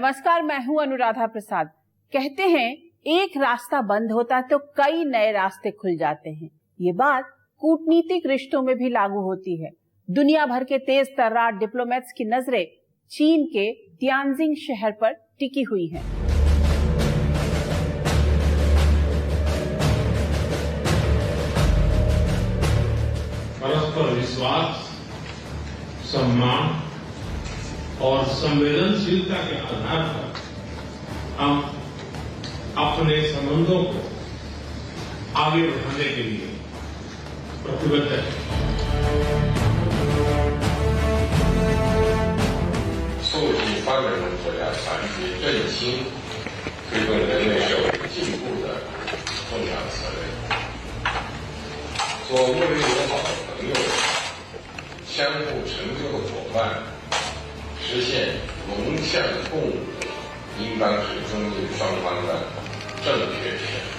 नमस्कार, मैं हूं अनुराधा प्रसाद। कहते हैं एक रास्ता बंद होता तो कई नए रास्ते खुल जाते हैं। ये बात कूटनीतिक रिश्तों में भी लागू होती है। दुनिया भर के तेज तर्रार डिप्लोमेट्स की नजरें चीन के तियानजिंग शहर पर टिकी हुई हैं। परस्पर विश्वास, सम्मान और संवेदनशीलता के आधार पर हम अपने संबंधों को आगे बढ़ाने के लिए प्रतिबद्ध हैं। 促进发展中国家团结振兴，推动人类社会进步的重要责任。做睦邻友好的朋友，相互成就的伙伴，实现龙象共舞，应当是中印双方的正确选择。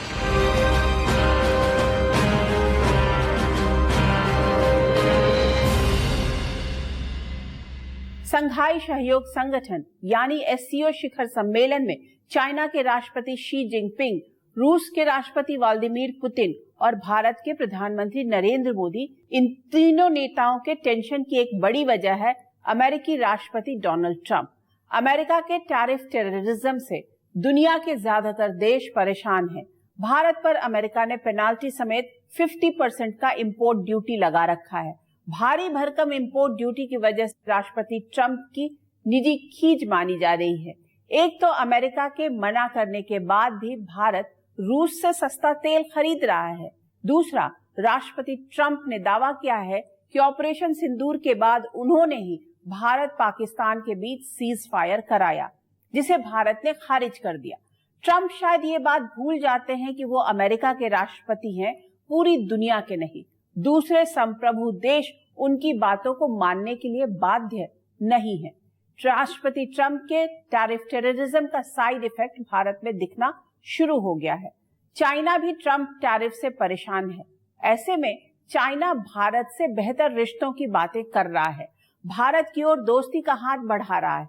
संघाई सहयोग संगठन यानी SCO शिखर सम्मेलन में चाइना के राष्ट्रपति शी जिनपिंग, रूस के राष्ट्रपति व्लादिमीर पुतिन और भारत के प्रधानमंत्री नरेंद्र मोदी, इन तीनों नेताओं के टेंशन की एक बड़ी वजह है अमेरिकी राष्ट्रपति डोनाल्ड ट्रंप। अमेरिका के टैरिफ टेररिज्म से दुनिया के ज्यादातर देश परेशान हैं। भारत पर अमेरिका ने पेनाल्टी समेत 50% का इंपोर्ट ड्यूटी लगा रखा है। भारी भरकम इंपोर्ट ड्यूटी की वजह से राष्ट्रपति ट्रंप की निजी खींच मानी जा रही है। एक तो अमेरिका के मना करने के बाद भी भारत रूस से सस्ता तेल खरीद रहा है। दूसरा, राष्ट्रपति ट्रंप ने दावा किया है कि ऑपरेशन सिंदूर के बाद उन्होंने ही भारत पाकिस्तान के बीच सीज फायर कराया, जिसे भारत ने खारिज कर दिया। ट्रंप शायद ये बात भूल जाते हैं कि वो अमेरिका के राष्ट्रपति हैं, पूरी दुनिया के नहीं। दूसरे संप्रभु देश उनकी बातों को मानने के लिए बाध्य नहीं है। राष्ट्रपति ट्रंप के टैरिफ टेररिज्म का साइड इफेक्ट भारत में दिखना शुरू हो गया है। चाइना भी ट्रंप टैरिफ से परेशान है। ऐसे में चाइना भारत से बेहतर रिश्तों की बातें कर रहा है, भारत की ओर दोस्ती का हाथ बढ़ा रहा है।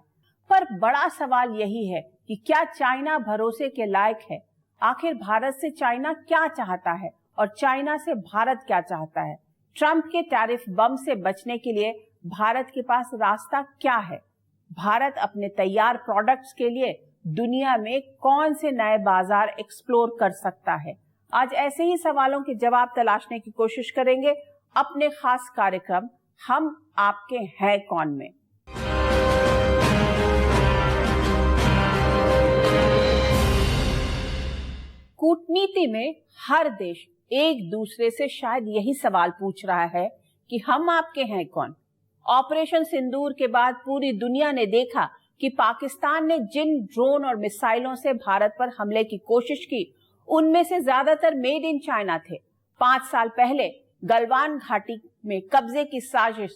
पर बड़ा सवाल यही है कि क्या चाइना भरोसे के लायक है? आखिर भारत से चाइना क्या चाहता है और चाइना से भारत क्या चाहता है? ट्रंप के टैरिफ बम से बचने के लिए भारत के पास रास्ता क्या है? भारत अपने तैयार प्रोडक्ट्स के लिए दुनिया में कौन से नए बाजार एक्सप्लोर कर सकता है? आज ऐसे ही सवालों के जवाब तलाशने की कोशिश करेंगे अपने खास कार्यक्रम हम आपके हैं कौन में। कूटनीति में हर देश एक दूसरे से शायद यही सवाल पूछ रहा है कि हम आपके हैं कौन। ऑपरेशन सिंदूर के बाद पूरी दुनिया ने देखा कि पाकिस्तान ने जिन ड्रोन और मिसाइलों से भारत पर हमले की कोशिश की, उनमें से ज्यादातर मेड इन चाइना थे। 5 साल पहले गलवान घाटी में कब्जे की साजिश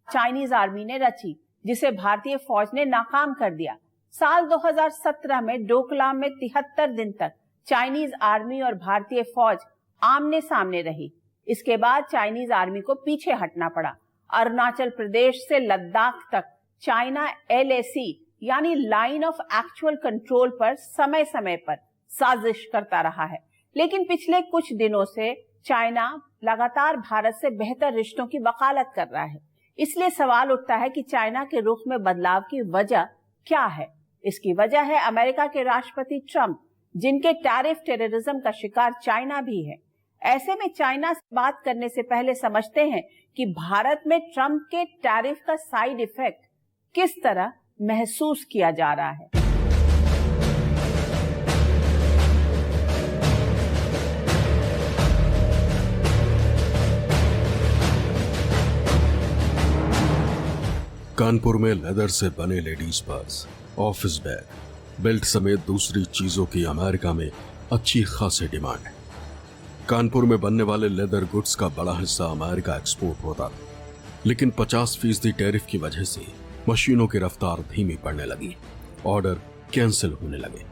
चाइनीज आर्मी ने रची, जिसे भारतीय फौज ने नाकाम कर दिया। साल 2017 में डोकलाम में 73 दिन तक चाइनीज आर्मी और भारतीय फौज आमने सामने रही। इसके बाद चाइनीज आर्मी को पीछे हटना पड़ा। अरुणाचल प्रदेश से लद्दाख तक चाइना LAC यानी लाइन ऑफ एक्चुअल कंट्रोल पर समय समय पर साजिश करता रहा है। लेकिन पिछले कुछ दिनों से चाइना लगातार भारत से बेहतर रिश्तों की वकालत कर रहा है। इसलिए सवाल उठता है कि चाइना के रुख में बदलाव की वजह क्या है? इसकी वजह है अमेरिका के राष्ट्रपति ट्रंप, जिनके टैरिफ टेररिज्म का शिकार चाइना भी है। ऐसे में चाइना से बात करने से पहले समझते हैं कि भारत में ट्रंप के टैरिफ का साइड इफेक्ट किस तरह महसूस किया जा रहा है। कानपुर में लेदर से बने ladies purse, office bag, belt समेत दूसरी चीजों की अमेरिका में अच्छी खासी डिमांड है। कानपुर में बनने वाले लेदर गुड्स का बड़ा हिस्सा अमेरिका एक्सपोर्ट होता था, लेकिन 50% टैरिफ की वजह से मशीनों की रफ्तार धीमी पड़ने लगी, ऑर्डर कैंसिल होने लगे।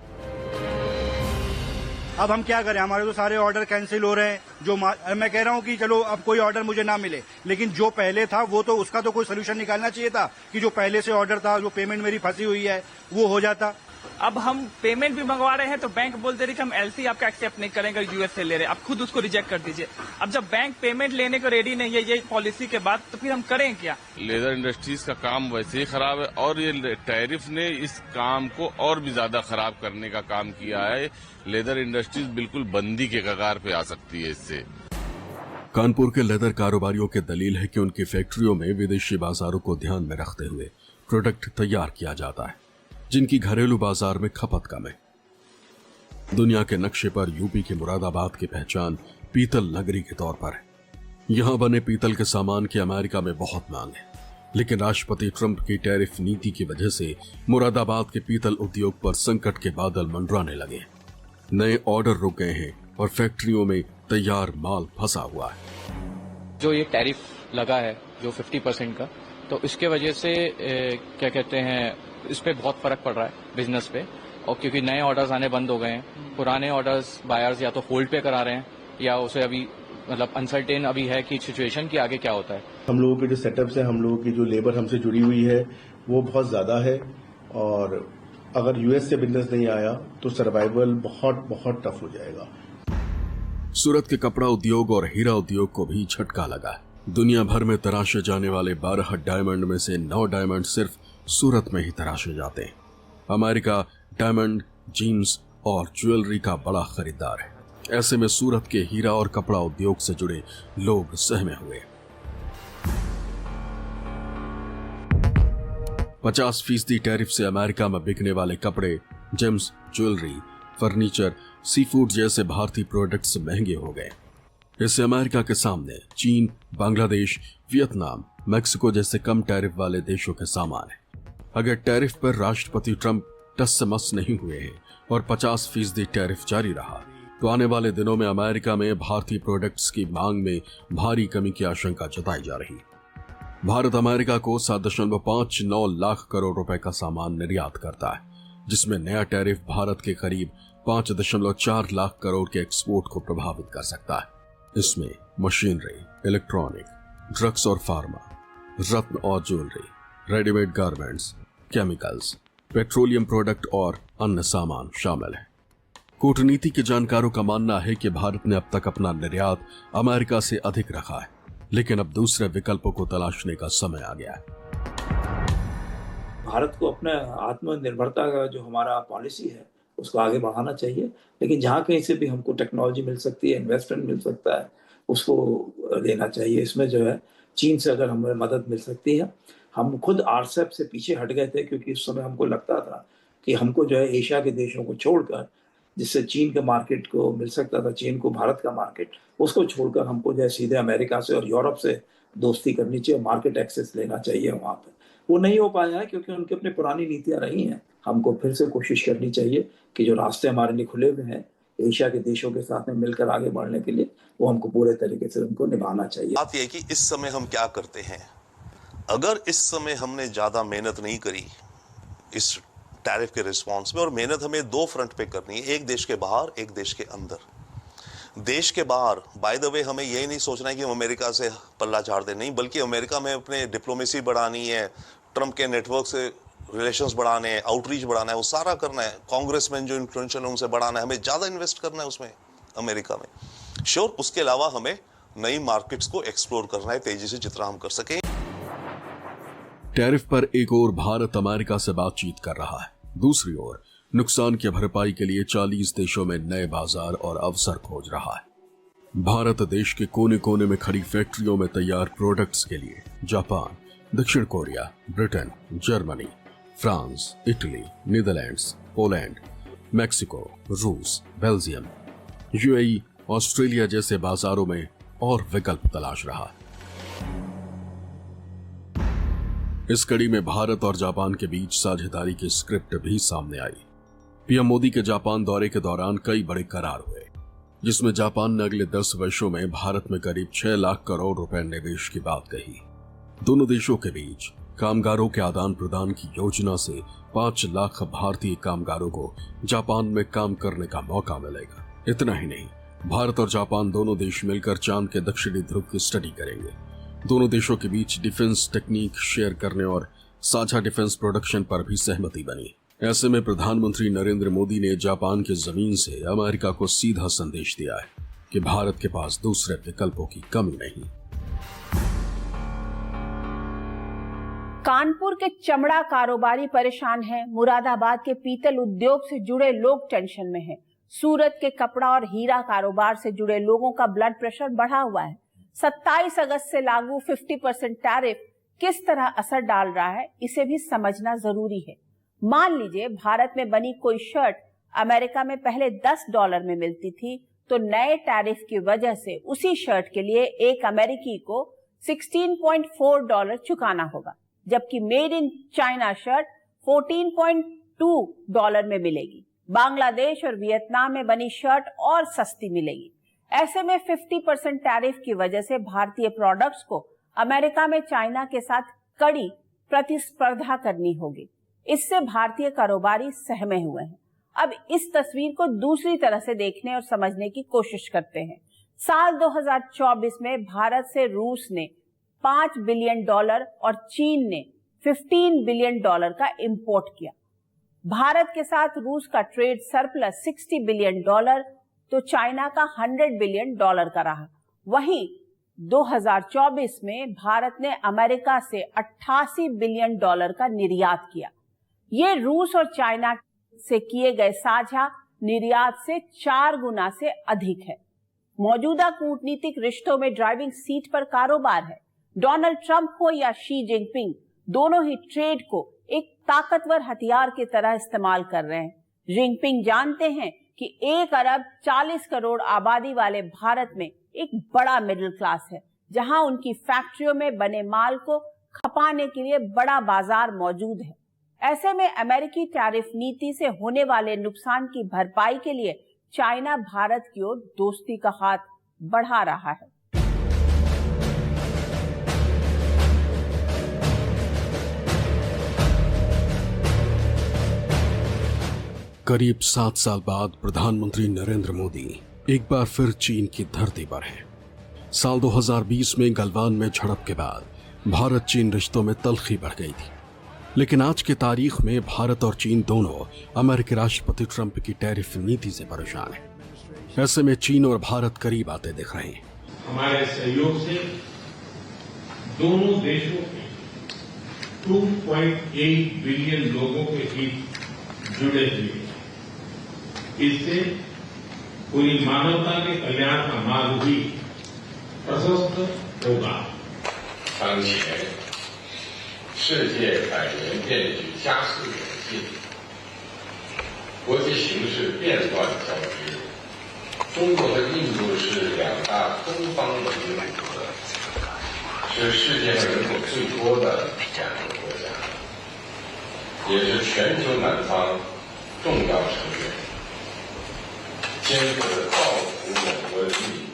अब हम क्या करें, हमारे तो सारे ऑर्डर कैंसिल हो रहे हैं। मैं कह रहा हूं कि चलो अब कोई ऑर्डर मुझे ना मिले, लेकिन जो पहले था वो तो उसका तो कोई सोल्यूशन निकालना चाहिए था कि जो पहले से ऑर्डर था, जो पेमेंट मेरी फंसी हुई है वो हो जाता। अब हम पेमेंट भी मंगवा रहे हैं तो बैंक बोल दे रही कि हम एलसी आपका एक्सेप्ट नहीं करेंगे, यूएस से ले रहे हैं, आप खुद उसको रिजेक्ट कर दीजिए। अब जब बैंक पेमेंट लेने को रेडी नहीं है ये पॉलिसी के बाद, तो फिर हम करें क्या? लेदर इंडस्ट्रीज का काम वैसे ही खराब है और ये टैरिफ ने इस काम को और भी ज्यादा खराब करने का काम किया है। लेदर इंडस्ट्रीज बिल्कुल बंदी के कगार पे आ सकती है इससे। कानपुर के लेदर कारोबारियों की दलील है कि उनकी फैक्ट्रियों में विदेशी बाजारों को ध्यान में रखते हुए प्रोडक्ट तैयार किया जाता है जिनकी घरेलू बाजार में खपत कम है। दुनिया के नक्शे पर यूपी के मुरादाबाद की पहचान पीतल नगरी के तौर पर है। यहां बने पीतल के सामान की अमेरिका में बहुत मांग है, लेकिन राष्ट्रपति ट्रंप की टैरिफ नीति की वजह से मुरादाबाद के पीतल उद्योग पर संकट के बादल मंडराने लगे। नए ऑर्डर रुक गए हैं और फैक्ट्रियों में तैयार माल फंसा हुआ है। जो ये टैरिफ लगा है जो 50% का, तो इसके वजह से क्या कहते हैं, इस पे बहुत फर्क पड़ रहा है बिजनेस पे। और क्योंकि नए ऑर्डर्स आने बंद हो गए हैं, पुराने ऑर्डर्स बायर्स या तो होल्ड पे करा रहे हैं या उसे अभी मतलब अनसर्टेन अभी है कि सिचुएशन की आगे क्या होता है। हम लोगों के जो सेटअप्स है, हम लोगों की जो लेबर हमसे जुड़ी हुई है वो बहुत ज्यादा है और अगर यूएस से बिजनेस नहीं आया तो सर्वाइवल बहुत बहुत टफ हो जाएगा। सूरत के कपड़ा उद्योग और हीरा उद्योग को भी झटका लगा। दुनिया भर में तराशे जाने वाले 12 डायमंड में से 9 डायमंड सिर्फ सूरत में ही तराशे जाते हैं। अमेरिका डायमंड, जीन्स और ज्वेलरी का बड़ा खरीदार है। ऐसे में सूरत के हीरा और कपड़ा उद्योग से जुड़े लोग सहमे हुए। 50% टैरिफ से अमेरिका में बिकने वाले कपड़े, James, jewellery, furniture, sea food जैसे भारतीय प्रोडक्ट्स महंगे हो गए। इससे अमेरिका के सामने चीन, बांग्लादेश, वियतनाम, मैक्सिको जैसे कम टैरिफ वाले देशों के सामान है। अगर टैरिफ पर राष्ट्रपति ट्रंप टस से मस नहीं हुए हैं और 50% टैरिफ जारी रहा तो आने वाले दिनों में अमेरिका में भारतीय प्रोडक्ट्स की मांग में भारी कमी की आशंका जताई जा रही है। भारत अमेरिका को 7.59 लाख करोड़ रुपए का सामान निर्यात करता है, जिसमें नया टैरिफ भारत के करीब 5.4 लाख करोड़ के एक्सपोर्ट को प्रभावित कर सकता है। इसमें मशीनरी, इलेक्ट्रॉनिक, ड्रग्स और फार्मा, रत्न और jewellery, readymade garments, chemicals, petroleum product और अन्य सामान शामिल है। कूटनीति के जानकारों का मानना है कि भारत ने अब तक अपना निर्यात अमेरिका से अधिक रखा है, लेकिन अब दूसरे विकल्पों को तलाशने का समय आ गया है। भारत को अपने आत्मनिर्भरता का जो हमारा पॉलिसी है उसको आगे बढ़ाना चाहिए, लेकिन जहाँ कहीं से भी हमको टेक्नोलॉजी मिल सकती है, इन्वेस्टमेंट मिल सकता है, उसको लेना चाहिए। इसमें जो है चीन से अगर हमें मदद मिल सकती है। हम खुद आरसेप से पीछे हट गए थे क्योंकि उस समय हमको लगता था कि हमको जो है एशिया के देशों को छोड़कर, जिससे चीन के मार्केट को मिल सकता था, चीन को भारत का मार्केट, उसको छोड़कर हमको जो है सीधे अमेरिका से और यूरोप से दोस्ती करनी चाहिए, मार्केट एक्सेस लेना चाहिए वहाँ पर। वो नहीं हो पाया है क्योंकि उनकी अपनी पुरानी नीतियाँ रही हैं। हमको फिर से कोशिश करनी चाहिए कि जो रास्ते हमारे लिए खुले हुए हैं एशिया के देशों के साथ में मिलकर आगे बढ़ने के लिए, वो हमको पूरे तरीके से उनको निभाना चाहिए। बात यह कि इस समय हम क्या करते हैं। अगर इस समय हमने ज्यादा मेहनत नहीं करी इस टैरिफ के रिस्पॉन्स में, और मेहनत हमें 2 फ्रंट पे करनी है, एक देश के बाहर, एक देश के अंदर। देश के बाहर बाय द वे हमें यही नहीं सोचना है कि हम अमेरिका से पल्ला झाड़ दें, नहीं, बल्कि अमेरिका में अपने डिप्लोमेसी बढ़ानी है, ट्रंप के नेटवर्क से रिलेशंस बढ़ाने हैं, आउटरीच बढ़ाना है, वो सारा करना है। कांग्रेसमैन जो इन्फ्लुएंशियल है उनसे बढ़ाना है, हमें ज्यादा इन्वेस्ट करना है उसमें अमेरिका में। श्योर, उसके अलावा हमें नई मार्केट्स को एक्सप्लोर करना है तेजी से जितना हम कर सकें। टैरिफ पर एक ओर भारत अमेरिका से बातचीत कर रहा है, दूसरी ओर नुकसान की भरपाई के लिए 40 देशों में नए बाजार और अवसर खोज रहा है। भारत देश के कोने कोने में खड़ी फैक्ट्रियों में तैयार प्रोडक्ट्स के लिए जापान, दक्षिण Korea, Britain, Germany, France, Italy, Netherlands, Poland, Mexico, रूस, बेल्जियम, यूएई, ऑस्ट्रेलिया जैसे बाजारों में और विकल्प तलाश रहा है। इस कड़ी में भारत और जापान के बीच साझेदारी की स्क्रिप्ट भी सामने आई। पीएम मोदी के जापान दौरे के दौरान कई बड़े करार हुए, जिसमें जापान ने अगले 10 वर्षों में भारत में करीब 6 लाख करोड़ रुपए निवेश की बात कही। दोनों देशों के बीच कामगारों के आदान प्रदान की योजना से 5 लाख भारतीय कामगारों को जापान में काम करने का मौका मिलेगा। इतना ही नहीं, भारत और जापान दोनों देश मिलकर चांद के दक्षिणी ध्रुव की स्टडी करेंगे। दोनों देशों के बीच डिफेंस टेक्निक शेयर करने और साझा डिफेंस प्रोडक्शन पर भी सहमति बनी। ऐसे में प्रधानमंत्री नरेंद्र मोदी ने जापान की जमीन से अमेरिका को सीधा संदेश दिया है कि भारत के पास दूसरे विकल्पों की कमी नहीं। कानपुर के चमड़ा कारोबारी परेशान हैं, मुरादाबाद के पीतल उद्योग से जुड़े लोग टेंशन में हैं, सूरत के कपड़ा और हीरा कारोबार से जुड़े लोगों का ब्लड प्रेशर बढ़ा हुआ है। 27 अगस्त से लागू 50% टैरिफ किस तरह असर डाल रहा है, इसे भी समझना जरूरी है। मान लीजिए भारत में बनी कोई शर्ट अमेरिका में पहले $10 में मिलती थी, तो नए टैरिफ की वजह से उसी शर्ट के लिए एक अमेरिकी को $16.4 चुकाना होगा, जबकि मेड इन चाइना शर्ट $14.2 में मिलेगी। बांग्लादेश और वियतनाम में बनी शर्ट और सस्ती मिलेगी। ऐसे में 50% टैरिफ की वजह से भारतीय प्रोडक्ट्स को अमेरिका में चाइना के साथ कड़ी प्रतिस्पर्धा करनी होगी। इससे भारतीय कारोबारी सहमे हुए हैं। अब इस तस्वीर को दूसरी तरह से देखने और समझने की कोशिश करते हैं। साल 2024 में भारत से रूस ने $5 बिलियन और चीन ने $15 बिलियन का इंपोर्ट किया। भारत के साथ रूस का ट्रेड सरप्लस $60 बिलियन तो चाइना का $100 बिलियन का रहा। वहीं 2024 में भारत ने अमेरिका से $88 बिलियन का निर्यात किया। ये रूस और चाइना से किए गए साझा निर्यात से 4 गुना से अधिक है। मौजूदा कूटनीतिक रिश्तों में ड्राइविंग सीट पर कारोबार है। डोनाल्ड ट्रंप हो या शी जिनपिंग, दोनों ही ट्रेड को एक ताकतवर हथियार की तरह इस्तेमाल कर रहे हैं। जिनपिंग जानते हैं कि 1 अरब 40 करोड़ आबादी वाले भारत में एक बड़ा मिडिल क्लास है, जहां उनकी फैक्ट्रियों में बने माल को खपाने के लिए बड़ा बाजार मौजूद है। ऐसे में अमेरिकी टैरिफ नीति से होने वाले नुकसान की भरपाई के लिए चाइना भारत की ओर दोस्ती का हाथ बढ़ा रहा है। करीब 7 साल बाद प्रधानमंत्री नरेंद्र मोदी एक बार फिर चीन की धरती पर हैं। साल 2020 में गलवान में झड़प के बाद भारत चीन रिश्तों में तल्खी बढ़ गई थी, लेकिन आज की तारीख में भारत और चीन दोनों अमेरिकी राष्ट्रपति ट्रंप की टैरिफ नीति से परेशान हैं। ऐसे में चीन और भारत करीब आते दिख रहे हैं। हमारे सहयोग से दोनों देशों के 2.8 बिलियन लोगों के हित जुड़े हुए हैं। इससे पूरी मानवता के कल्याण का मार्ग भी प्रशस्त होगा। 当前世界百年变局加速演进，国际形势变乱交织。中国和印度是2大东方文明古国，是世界上人口最多的2个国家，也是全球南方重要成员，肩负着造福我国的利益。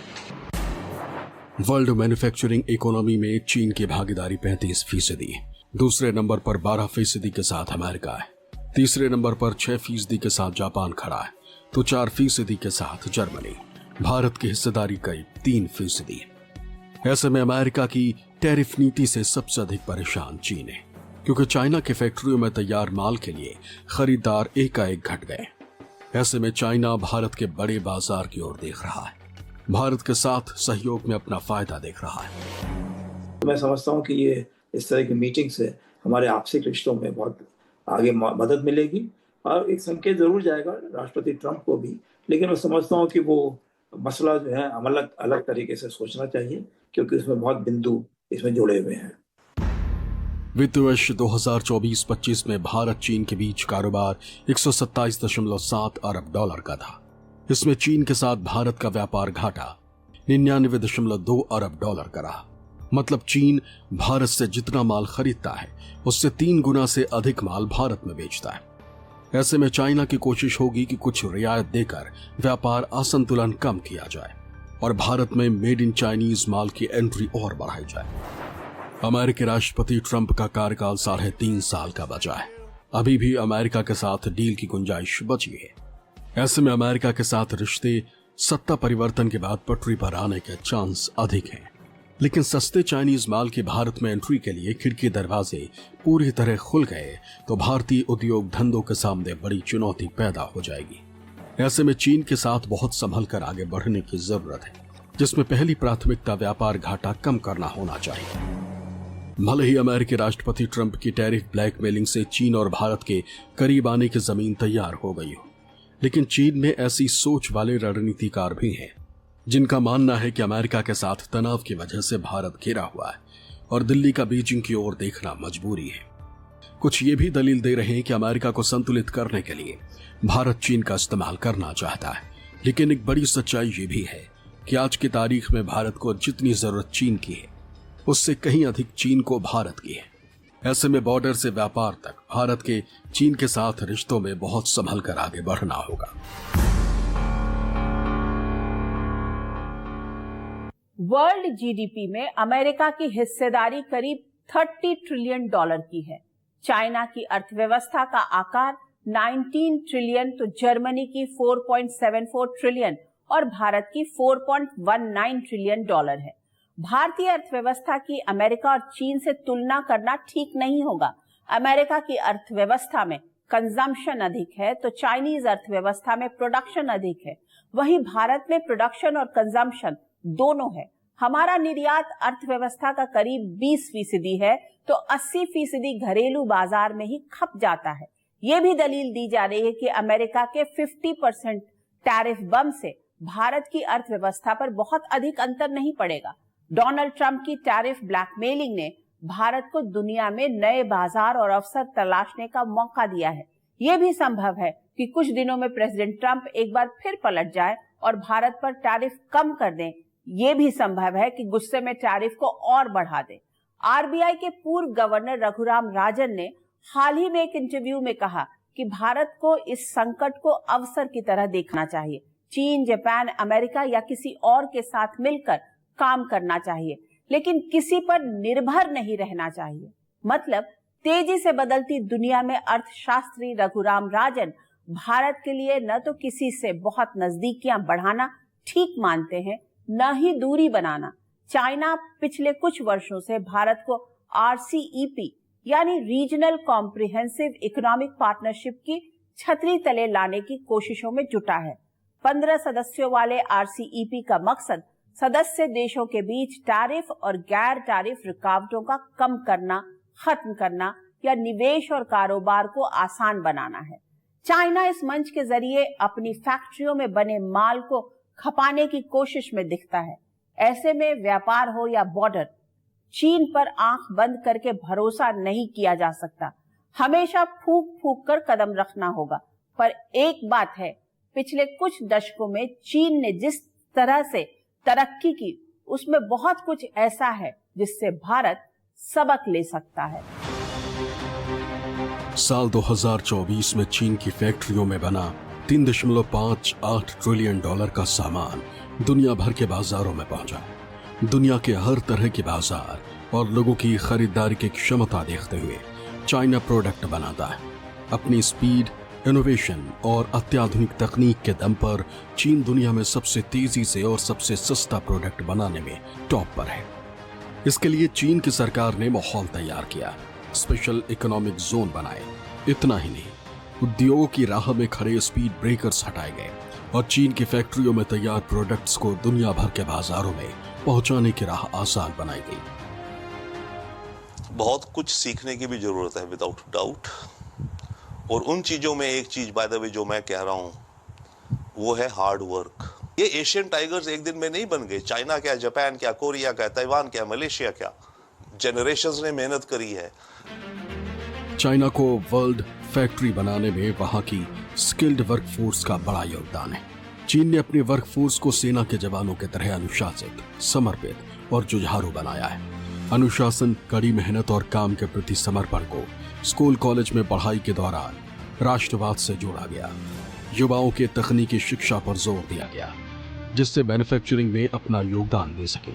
वर्ल्ड मैन्युफैक्चरिंग इकोनॉमी में चीन की भागीदारी 35%, दूसरे नंबर पर 12% के साथ अमेरिका है, तीसरे नंबर पर 6% के साथ जापान खड़ा है, तो 4% के साथ जर्मनी। भारत की हिस्सेदारी करीब 3%। ऐसे में अमेरिका की टैरिफ नीति से सबसे अधिक परेशान चीन है, क्योंकि चाइना की फैक्ट्रियों में तैयार माल के लिए खरीदार एकाएक घट गए। ऐसे में चाइना भारत के बड़े बाजार की ओर देख रहा है, भारत के साथ सहयोग में अपना फायदा देख रहा है। मैं समझता हूं कि ये इस तरह की मीटिंग से हमारे आपसी रिश्तों में बहुत आगे मदद मिलेगी और एक संकेत जरूर जाएगा राष्ट्रपति ट्रंप को भी, लेकिन मैं समझता हूं कि वो मसला जो है अलग अलग तरीके से सोचना चाहिए, क्योंकि इसमें बहुत बिंदु इसमें जुड़े हुए हैं। वित्त वर्ष 2024-25 में भारत चीन के बीच कारोबार 127.7 अरब डॉलर का था। इसमें चीन के साथ भारत का व्यापार घाटा 99.2 अरब डॉलर का रहा। मतलब चीन भारत से जितना माल खरीदता है उससे 3 गुना से अधिक माल भारत में बेचता है। ऐसे में चाइना की कोशिश होगी कि कुछ रियायत देकर व्यापार असंतुलन कम किया जाए और भारत में मेड इन चाइनीज माल की एंट्री और बढ़ाई जाए। अमेरिकी राष्ट्रपति ट्रंप का कार्यकाल 3.5 साल का बचा है। अभी भी अमेरिका के साथ डील की गुंजाइश बची है। ऐसे में अमेरिका के साथ रिश्ते सत्ता परिवर्तन के बाद पटरी पर आने के चांस अधिक हैं, लेकिन सस्ते चाइनीज माल की भारत में एंट्री के लिए खिड़की दरवाजे पूरी तरह खुल गए तो भारतीय उद्योग धंधों के सामने बड़ी चुनौती पैदा हो जाएगी। ऐसे में चीन के साथ बहुत संभल कर आगे बढ़ने की जरूरत है, जिसमें पहली प्राथमिकता व्यापार घाटा कम करना होना चाहिए। भले ही अमेरिकी राष्ट्रपति ट्रंप की टैरिफ ब्लैकमेलिंग से चीन और भारत के करीब आने की जमीन तैयार हो गई हो, लेकिन चीन में ऐसी सोच वाले रणनीतिकार भी हैं जिनका मानना है कि अमेरिका के साथ तनाव की वजह से भारत घिरा हुआ है और दिल्ली का बीजिंग की ओर देखना मजबूरी है। कुछ ये भी दलील दे रहे हैं कि अमेरिका को संतुलित करने के लिए भारत चीन का इस्तेमाल करना चाहता है, लेकिन एक बड़ी सच्चाई ये भी है कि आज की तारीख में भारत को जितनी जरूरत चीन की है उससे कहीं अधिक चीन को भारत की है। ऐसे में बॉर्डर से व्यापार तक भारत के चीन के साथ रिश्तों में बहुत संभल कर आगे बढ़ना होगा। वर्ल्ड जीडीपी में अमेरिका की हिस्सेदारी करीब $30 ट्रिलियन की है। चाइना की अर्थव्यवस्था का आकार 19 ट्रिलियन तो जर्मनी की 4.74 ट्रिलियन और भारत की 4.19 ट्रिलियन डॉलर है। भारतीय अर्थव्यवस्था की अमेरिका और चीन से तुलना करना ठीक नहीं होगा। अमेरिका की अर्थव्यवस्था में कंजम्पशन अधिक है तो चाइनीज अर्थव्यवस्था में प्रोडक्शन अधिक है। वहीं भारत में प्रोडक्शन और कंजम्पशन दोनों है। हमारा निर्यात अर्थव्यवस्था का करीब 20% है तो 80% घरेलू बाजार में ही खप जाता है। ये भी दलील दी जा रही है कि अमेरिका के 50% टैरिफ बम से भारत की अर्थव्यवस्था पर बहुत अधिक अंतर नहीं पड़ेगा। डोनाल्ड ट्रंप की टैरिफ ब्लैकमेलिंग ने भारत को दुनिया में नए बाजार और अवसर तलाशने का मौका दिया है। ये भी संभव है कि कुछ दिनों में प्रेसिडेंट ट्रंप एक बार फिर पलट जाए और भारत पर टैरिफ कम कर दें। ये भी संभव है कि गुस्से में टैरिफ को और बढ़ा दें। आरबीआई के पूर्व गवर्नर रघुराम राजन ने हाल ही में एक इंटरव्यू में कहा कि भारत को इस संकट को अवसर की तरह देखना चाहिए। चीन, जापान, अमेरिका या किसी और के साथ मिलकर काम करना चाहिए, लेकिन किसी पर निर्भर नहीं रहना चाहिए। मतलब तेजी से बदलती दुनिया में अर्थशास्त्री रघुराम राजन भारत के लिए न तो किसी से बहुत नजदीकियां बढ़ाना ठीक मानते हैं, न ही दूरी बनाना। चाइना पिछले कुछ वर्षों से भारत को RCEP यानी रीजनल कॉम्प्रिहेंसिव इकोनॉमिक पार्टनरशिप की छतरी तले लाने की कोशिशों में जुटा है। 15 सदस्यों वाले RCEP का मकसद सदस्य देशों के बीच टैरिफ और गैर टैरिफ रुकावटों का कम करना, खत्म करना या निवेश और कारोबार को आसान बनाना है। चाइना इस मंच के जरिए अपनी फैक्ट्रियों में बने माल को खपाने की कोशिश में दिखता है। ऐसे में व्यापार हो या बॉर्डर, चीन पर आंख बंद करके भरोसा नहीं किया जा सकता। हमेशा फूंक फूंक कर कदम रखना होगा। पर एक बात है, पिछले कुछ दशकों में चीन ने जिस तरह से तरक्की की उसमें बहुत कुछ ऐसा है जिससे भारत सबक ले सकता है। साल 2024 में चीन की फैक्ट्रियों में बना $3.58 ट्रिलियन का सामान दुनिया भर के बाजारों में पहुंचा। दुनिया के हर तरह के बाजार और लोगों की खरीदारी की क्षमता देखते हुए चाइना प्रोडक्ट बनाता है। अपनी स्पीड, इनोवेशन और अत्याधुनिक तकनीक के दम पर चीन दुनिया में सबसे तेजी से और सबसे सस्ता प्रोडक्ट बनाने में टॉप पर है। इसके लिए चीन की सरकार ने माहौल तैयार किया, स्पेशल इकोनॉमिक जोन बनाए। इतना ही नहीं, उद्योगों की राह में खड़े स्पीड ब्रेकर्स हटाए गए और चीन की फैक्ट्रियों में तैयार प्रोडक्ट्स को दुनिया भर के बाजारों में पहुंचाने की राह आसान बनाई गई। बहुत कुछ सीखने की भी जरूरत है विदाउट डाउट, और उन चीजों में एक चीज बाय द वे जो मैं कह रहा हूं वो है हार्ड वर्क। ये एशियन टाइगर्स एक दिन में नहीं बन गए। चाइना क्या, जापान क्या, कोरिया क्या, ताइवान क्या, मलेशिया क्या, जनरेशंस ने मेहनत करी है। चाइना को वर्ल्ड फैक्ट्री बनाने में वहां की स्किल्ड वर्कफोर्स का बड़ा योगदान है। चीन ने अपने वर्कफोर्स को सेना के जवानों की तरह अनुशासित, समर्पित और जुझारू बनाया है। अनुशासन, कड़ी मेहनत और काम के प्रति समर्पण को स्कूल कॉलेज में पढ़ाई के दौरान राष्ट्रवाद से जोड़ा गया। युवाओं के तकनीकी शिक्षा पर जोर दिया गया जिससे मैन्युफैक्चरिंग में अपना योगदान दे सके।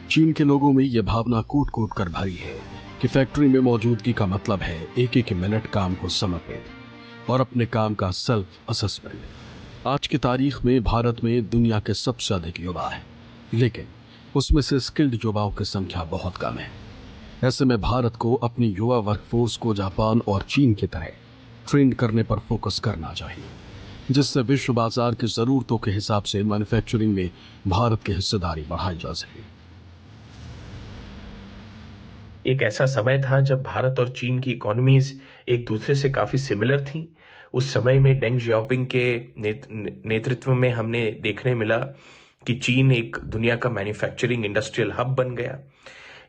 चीन के लोगों में यह भावना कूट कूट कर भरी है कि फैक्ट्री में मौजूदगी का मतलब है एक एक मिनट काम को समर्पित और अपने काम का सेल्फ असेसमेंट। आज की तारीख में भारत में दुनिया के सबसे अधिक युवा है, लेकिन उसमें से स्किल्ड युवाओं की संख्या बहुत कम है। ऐसे में भारत को अपनी युवा वर्कफोर्स को जापान और चीन की तरह ट्रेन करने पर फोकस करना चाहिए, जिससे विश्व बाजार की जरूरतों के हिसाब से मैन्युफैक्चरिंग में भारत की हिस्सेदारी बढ़ाई जा सके। एक ऐसा समय था जब भारत और चीन की इकोनॉमीज एक दूसरे से काफी सिमिलर थी। उस समय में डेंग जियाओपिंग के नेतृत्व में हमने देखने मिला कि चीन एक दुनिया का मैन्युफैक्चरिंग इंडस्ट्रियल हब बन गया।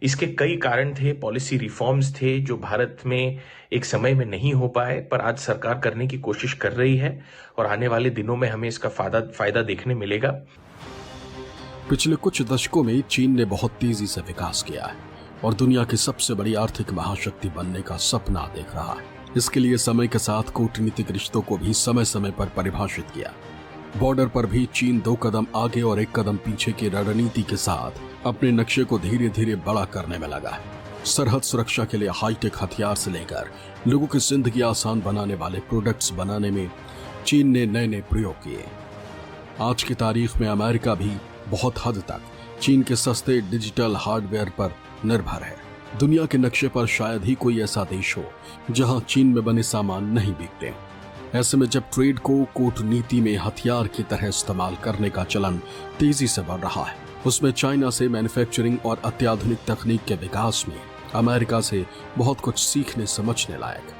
इसके कई कारण थे, पॉलिसी रिफॉर्म्स थे जो भारत में एक समय में नहीं हो पाए, पर आज सरकार करने की कोशिश कर रही है और आने वाले दिनों में हमें इसका फायदा देखने मिलेगा। पिछले कुछ दशकों में चीन ने बहुत तेजी से विकास किया है और दुनिया की सबसे बड़ी आर्थिक महाशक्ति बनने का सपना देख रहा है। इसके लिए समय के साथ कूटनीतिक रिश्तों को भी समय समय पर परिभाषित किया। बॉर्डर पर भी चीन 2 कदम आगे और 1 कदम पीछे की रणनीति के साथ अपने नक्शे को धीरे धीरे बड़ा करने में लगा है। सरहद सुरक्षा के लिए हाईटेक हथियार से लेकर लोगों की जिंदगी आसान बनाने वाले प्रोडक्ट्स बनाने में चीन ने नए नए प्रयोग किए। आज की तारीख में अमेरिका भी बहुत हद तक चीन के सस्ते डिजिटल हार्डवेयर पर निर्भर है। दुनिया के नक्शे पर शायद ही कोई ऐसा देश हो जहां चीन में बने सामान नहीं बिकते। ऐसे में जब ट्रेड को कूटनीति में हथियार की तरह इस्तेमाल करने का चलन तेजी से बढ़ रहा है, उसमें चाइना से मैन्युफैक्चरिंग और अत्याधुनिक तकनीक के विकास में अमेरिका से बहुत कुछ सीखने समझने लायक।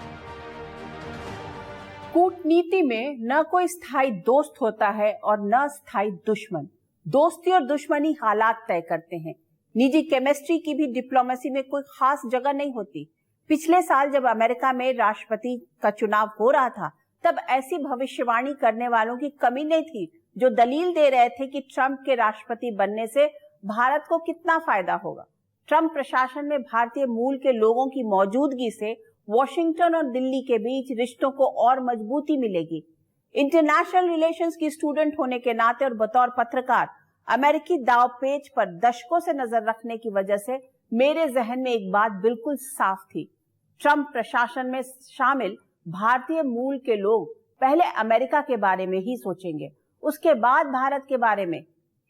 कूटनीति में न कोई स्थायी दोस्त होता है और न स्थायी दुश्मन। दोस्ती और दुश्मनी हालात तय करते हैं। निजी केमिस्ट्री की भी डिप्लोमेसी में कोई खास जगह नहीं होती। पिछले साल जब अमेरिका में राष्ट्रपति का चुनाव हो रहा था, तब ऐसी भविष्यवाणी करने वालों की कमी नहीं थी जो दलील दे रहे थे कि ट्रंप के राष्ट्रपति बनने से भारत को कितना फायदा होगा। ट्रंप प्रशासन में भारतीय मूल के लोगों की मौजूदगी से वॉशिंगटन और दिल्ली के बीच रिश्तों को और मजबूती मिलेगी। इंटरनेशनल रिलेशंस की स्टूडेंट होने के नाते और बतौर पत्रकार अमेरिकी दांवपेच पर दशकों से नजर रखने की वजह से मेरे जहन में एक बात बिल्कुल साफ थी। ट्रंप प्रशासन में शामिल भारतीय मूल के लोग पहले अमेरिका के बारे में ही सोचेंगे, उसके बाद भारत के बारे में।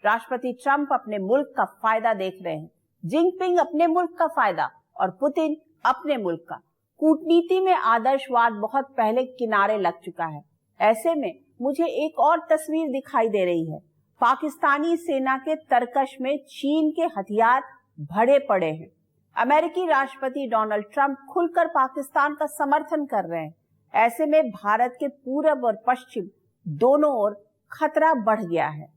राष्ट्रपति ट्रंप अपने मुल्क का फायदा देख रहे हैं, जिनपिंग अपने मुल्क का फायदा और पुतिन अपने मुल्क का। कूटनीति में आदर्शवाद बहुत पहले किनारे लग चुका है। ऐसे में मुझे एक और तस्वीर दिखाई दे रही है। पाकिस्तानी सेना के तरकश में चीन के हथियार भरे पड़े हैं। अमेरिकी राष्ट्रपति डोनाल्ड ट्रंप खुलकर पाकिस्तान का समर्थन कर रहे हैं। ऐसे में भारत के पूरब और पश्चिम दोनों ओर खतरा बढ़ गया है।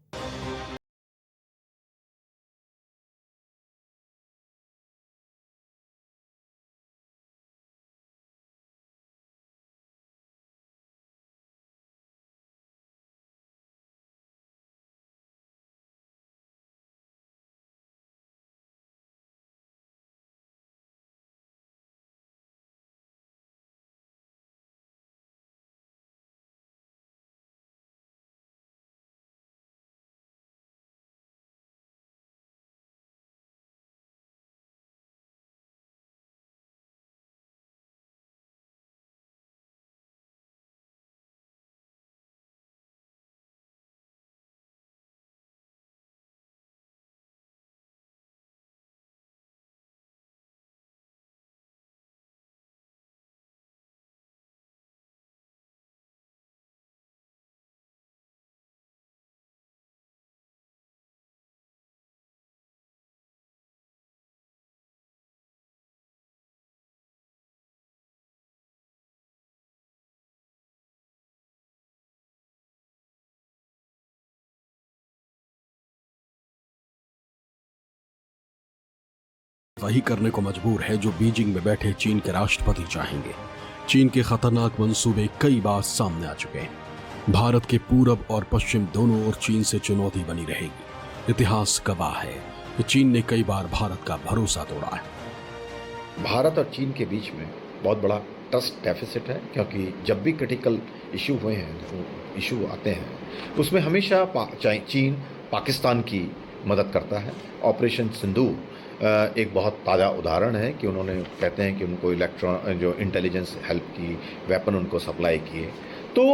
वही करने को मजबूर है जो बीजिंग में बैठे चीन के राष्ट्रपति चाहेंगे। चीन के खतरनाक मंसूबे कई बार सामने आ चुके हैं। भारत के पूरब और पश्चिम दोनों ओर चीन से चुनौती बनी रहेगी। इतिहास गवाह है कि चीन ने कई बार भारत का भरोसा तोड़ा है। भारत और चीन के बीच में बहुत बड़ा ट्रस्ट डेफिसिट है, क्योंकि जब भी क्रिटिकल इशू हुए हैं, इशू आते हैं, उसमें हमेशा चीन पाकिस्तान की मदद करता है। ऑपरेशन सिंदूर एक बहुत ताज़ा उदाहरण है कि उन्होंने कहते हैं कि उनको इलेक्ट्रॉन जो इंटेलिजेंस हेल्प की, वेपन उनको सप्लाई किए। तो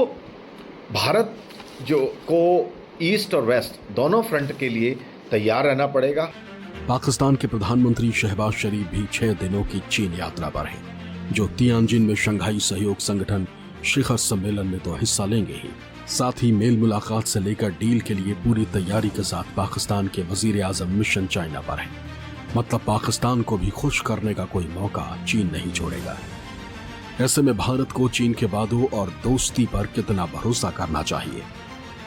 भारत जो को ईस्ट और वेस्ट दोनों फ्रंट के लिए तैयार रहना पड़ेगा। पाकिस्तान के प्रधानमंत्री शहबाज शरीफ भी 6 दिनों की चीन यात्रा पर हैं, जो तियानजिन में शंघाई सहयोग संगठन शिखर सम्मेलन में तो हिस्सा लेंगे ही, साथ ही मेल मुलाकात से लेकर डील के लिए पूरी तैयारी के साथ पाकिस्तान के वजीर आजम मिशन चाइना पर हैं। मतलब पाकिस्तान को भी खुश करने का कोई मौका चीन नहीं छोड़ेगा। ऐसे में भारत को चीन के वादों और दोस्ती पर कितना भरोसा करना चाहिए,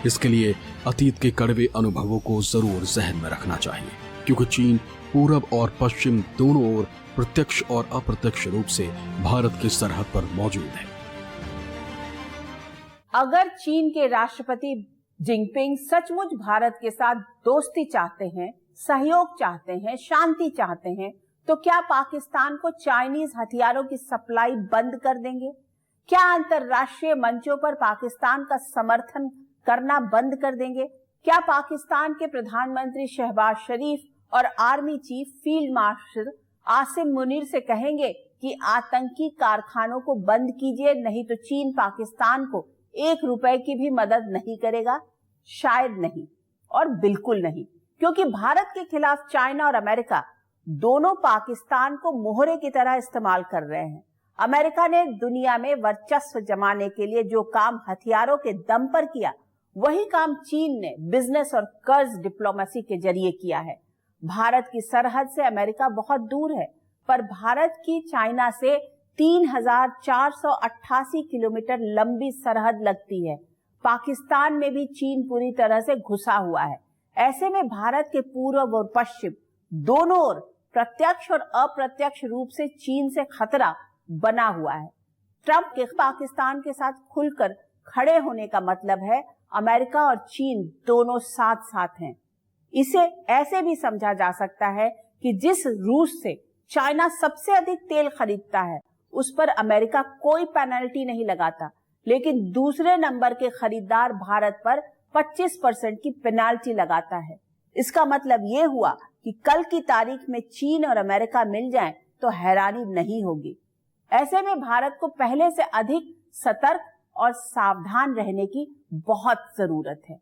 इसके लिए अतीत के कड़वे अनुभवों को जरूर जहन में रखना चाहिए, क्योंकि चीन पूरब और पश्चिम दोनों ओर प्रत्यक्ष और अप्रत्यक्ष रूप से भारत की सरहद पर मौजूद है। अगर चीन के राष्ट्रपति जिनपिंग सचमुच भारत के साथ दोस्ती चाहते हैं, सहयोग चाहते हैं, शांति चाहते हैं, तो क्या पाकिस्तान को चाइनीज हथियारों की सप्लाई बंद कर देंगे? क्या अंतर्राष्ट्रीय मंचों पर पाकिस्तान का समर्थन करना बंद कर देंगे? क्या पाकिस्तान के प्रधानमंत्री शहबाज शरीफ और army chief field marshal Asim Munir से कहेंगे कि आतंकी कारखानों को बंद कीजिए, नहीं तो चीन पाकिस्तान को 1 रुपए की भी मदद नहीं करेगा? शायद नहीं, और बिल्कुल नहीं, क्योंकि भारत के खिलाफ चाइना और अमेरिका दोनों पाकिस्तान को मोहरे की तरह इस्तेमाल कर रहे हैं। अमेरिका ने दुनिया में वर्चस्व जमाने के लिए जो काम हथियारों के दम पर किया, वही काम चीन ने बिजनेस और कर्ज डिप्लोमेसी के जरिए किया है। भारत की सरहद से अमेरिका बहुत दूर है, पर भारत की चाइना से 3,488 किलोमीटर लंबी सरहद लगती है। पाकिस्तान में भी चीन पूरी तरह से घुसा हुआ है। ऐसे में भारत के पूर्व और पश्चिम दोनों ओर प्रत्यक्ष और अप्रत्यक्ष रूप से चीन से खतरा बना हुआ है। ट्रंप के पाकिस्तान के साथ खुलकर खड़े होने का मतलब है अमेरिका और चीन दोनों साथ साथ हैं। इसे ऐसे भी समझा जा सकता है कि जिस रूस से चाइना सबसे अधिक तेल खरीदता है, उस पर अमेरिका कोई पेनल्टी नहीं लगाता, लेकिन दूसरे नंबर के खरीदार भारत पर 25% की पेनल्टी लगाता है। इसका मतलब ये हुआ कि कल की तारीख में चीन और अमेरिका मिल जाएं तो हैरानी नहीं होगी। ऐसे में भारत को पहले से अधिक सतर्क और सावधान रहने की बहुत जरूरत है।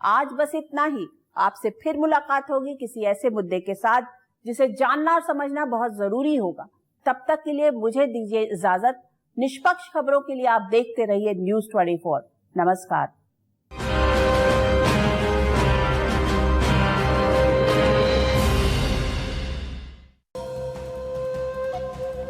आज बस इतना ही। आपसे फिर मुलाकात होगी किसी ऐसे मुद्दे के साथ जिसे जानना और समझना बहुत जरूरी होगा। तब तक के लिए मुझे दीजिए इजाजत। निष्पक्ष खबरों के लिए आप देखते रहिए न्यूज़ 24। नमस्कार।